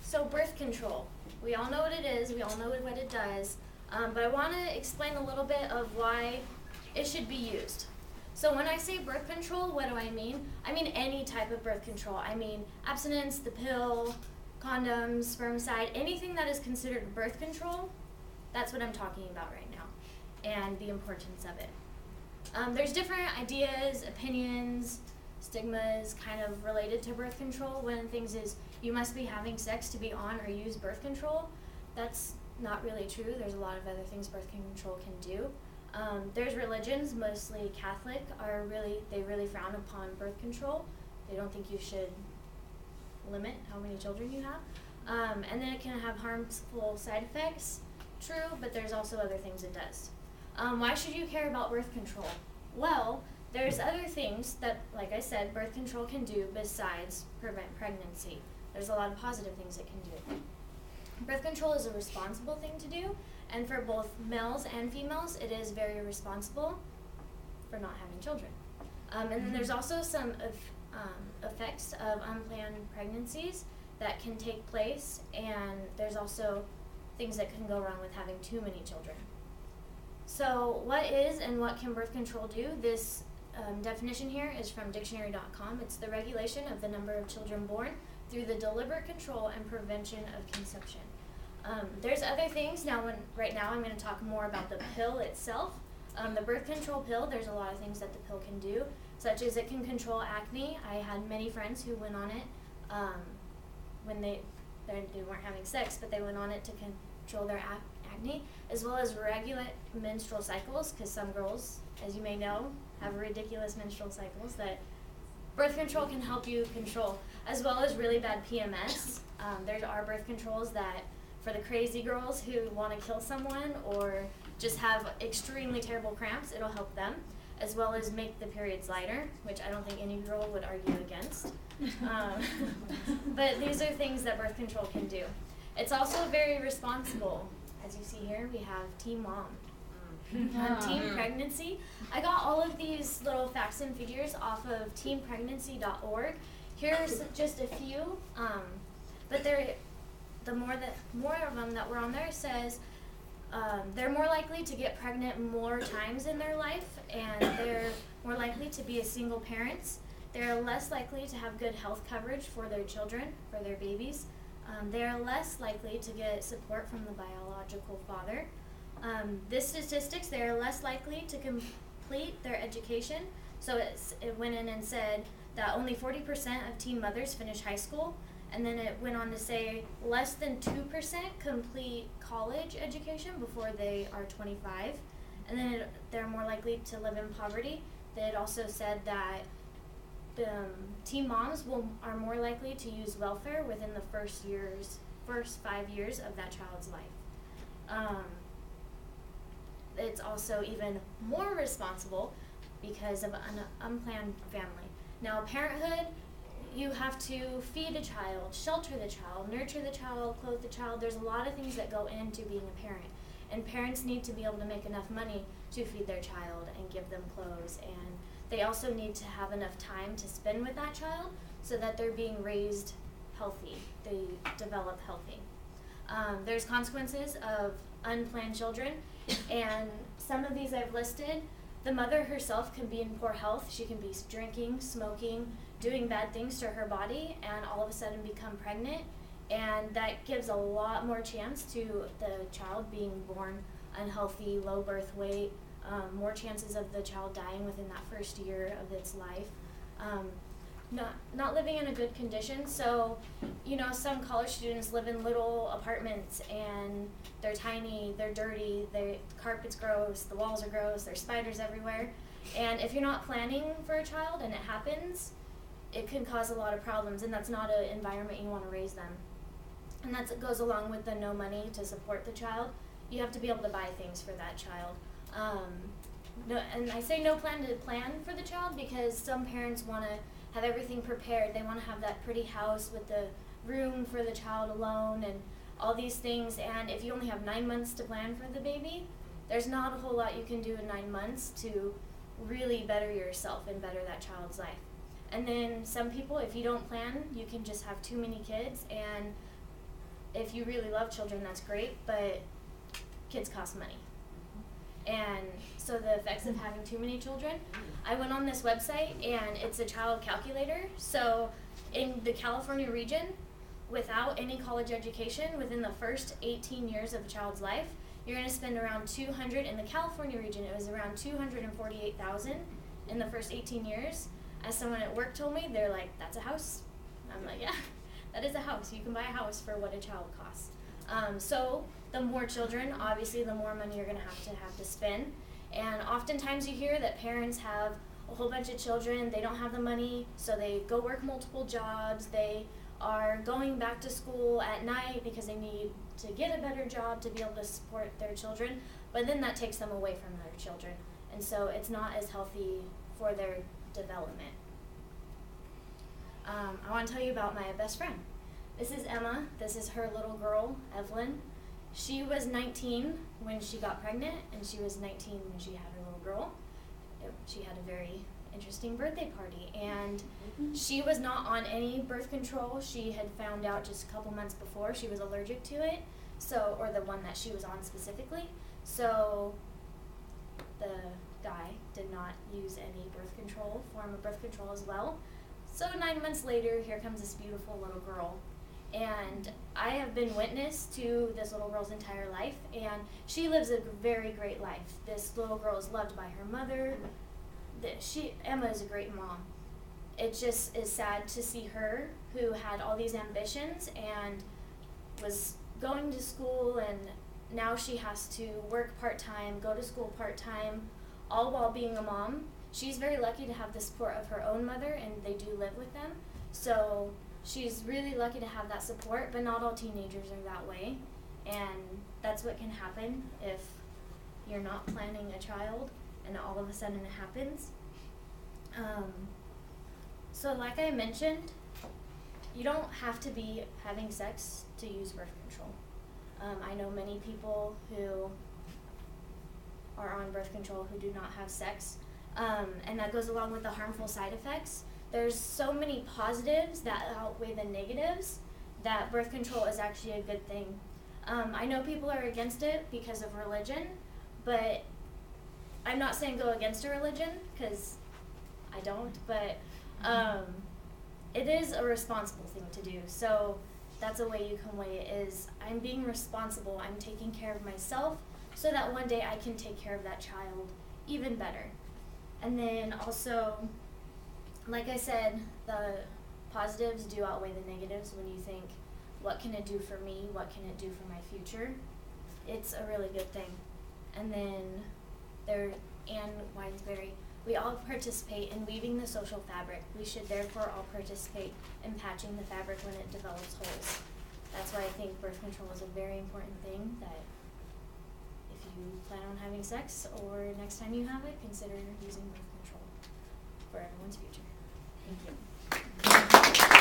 So birth control, we all know what it is, we all know what it does, but I want to explain a little bit of why it should be used. So when I say birth control, what do I mean? I mean any type of birth control. I mean abstinence, the pill, condoms, spermicide, anything that is considered birth control, that's what I'm talking about right now, and the importance of it. There's different ideas, opinions, stigmas kind of related to birth control. One of the things is you must be having sex to be on or use birth control. That's not really true. There's a lot of other things birth control can do. There's religions, mostly Catholic, they really frown upon birth control. They don't think you should limit how many children you have. And then it can have harmful side effects. True, but there's also other things it does. Why should you care about birth control? Well, there's other things that, like I said, birth control can do besides prevent pregnancy. There's a lot of positive things it can do. Birth control is a responsible thing to do, and for both males and females, it is very responsible for not having children. And then there's also some effects of unplanned pregnancies that can take place, and there's also things that can go wrong with having too many children. So what is and what can birth control do? This definition here is from dictionary.com. It's the regulation of the number of children born through the deliberate control and prevention of conception. There's other things. Right now I'm going to talk more about the pill itself. The birth control pill, there's a lot of things that the pill can do, such as it can control acne. I had many friends who went on it when they weren't having sex, but they went on it to control their acne, as well as regular menstrual cycles, because some girls, as you may know, have ridiculous menstrual cycles that birth control can help you control, as well as really bad PMS. There are birth controls that, for the crazy girls who want to kill someone or just have extremely terrible cramps, it'll help them, as well as make the periods lighter, which I don't think any girl would argue against. But these are things that birth control can do. It's also very responsible. As you see here, we have Team Mom. Teen Pregnancy. I got all of these little facts and figures off of teenpregnancy.org. Here's just a few, but the more of them that were on there says they're more likely to get pregnant more times in their life, and they're more likely to be a single parents. They're less likely to have good health coverage for their children, for their babies. They are less likely to get support from the biological father. This statistics, they are less likely to complete their education. So it went in and said that only 40% of teen mothers finish high school, and then it went on to say less than 2% complete college education before they are 25, and then they're more likely to live in poverty. It also said that teen moms are more likely to use welfare within the first 5 years of that child's life. It's also even more responsible because of an unplanned family. Now, parenthood, you have to feed a child, shelter the child, nurture the child, clothe the child. There's a lot of things that go into being a parent. And parents need to be able to make enough money to feed their child and give them clothes. And they also need to have enough time to spend with that child so that they're being raised healthy. They develop healthy. There's consequences of unplanned children, and some of these I've listed. The mother herself can be in poor health. She can be drinking, smoking, doing bad things to her body, and all of a sudden become pregnant. And that gives a lot more chance to the child being born unhealthy, low birth weight, more chances of the child dying within that first year of its life. Not living in a good condition. So, some college students live in little apartments, and they're tiny, they're dirty, the carpet's gross, the walls are gross, there's spiders everywhere. And if you're not planning for a child and it happens, it can cause a lot of problems, and that's not an environment you want to raise them. And that goes along with the no money to support the child. You have to be able to buy things for that child. And I say no plan for the child because some parents want to have everything prepared. They want to have that pretty house with the room for the child alone and all these things. And if you only have 9 months to plan for the baby, there's not a whole lot you can do in 9 months to really better yourself and better that child's life. And then some people, if you don't plan, you can just have too many kids, and if you really love children, that's great, but kids cost money. And so the effects of having too many children, I went on this website and it's a child calculator. So in the California region, without any college education, within the first 18 years of a child's life, you're going to spend around 200, in the California region, it was around 248,000 in the first 18 years. As someone at work told me, they're like, that's a house. I'm like, yeah, that is a house. You can buy a house for what a child costs. So the more children, obviously, the more money you're going to have to spend. And oftentimes you hear that parents have a whole bunch of children, they don't have the money, so they go work multiple jobs, they are going back to school at night because they need to get a better job to be able to support their children, but then that takes them away from their children. And so it's not as healthy for their development. I want to tell you about my best friend. This is Emma. This is her little girl, Evelyn. She was 19 when she got pregnant, and she was 19 when she had her little girl. She had a very interesting birthday party, and she was not on any birth control. She had found out just a couple months before she was allergic to it, or the one that she was on specifically. So the guy did not use any form of birth control as well. So 9 months later, here comes this beautiful little girl. And I have been witness to this little girl's entire life, and she lives a very great life. This little girl is loved by her mother. Emma is a great mom. It just is sad to see her, who had all these ambitions and was going to school, and now she has to work part-time, go to school part-time, all while being a mom. She's very lucky to have the support of her own mother, and they do live with them. So she's really lucky to have that support, but not all teenagers are that way. And that's what can happen if you're not planning a child and all of a sudden it happens. So like I mentioned, you don't have to be having sex to use birth control. I know many people who are on birth control who do not have sex, and that goes along with the harmful side effects. There's so many positives that outweigh the negatives that birth control is actually a good thing. I know people are against it because of religion, but I'm not saying go against a religion, because I don't, but it is a responsible thing to do. So that's a way you can weigh it, is I'm being responsible, I'm taking care of myself, so that one day I can take care of that child even better. And then also, like I said, the positives do outweigh the negatives when you think, what can it do for me? What can it do for my future? It's a really good thing. And then Anne Weinsberry, we all participate in weaving the social fabric. We should therefore all participate in patching the fabric when it develops holes. That's why I think birth control is a very important thing, that if you plan on having sex or next time you have it, consider using birth control for everyone's future. Thank you.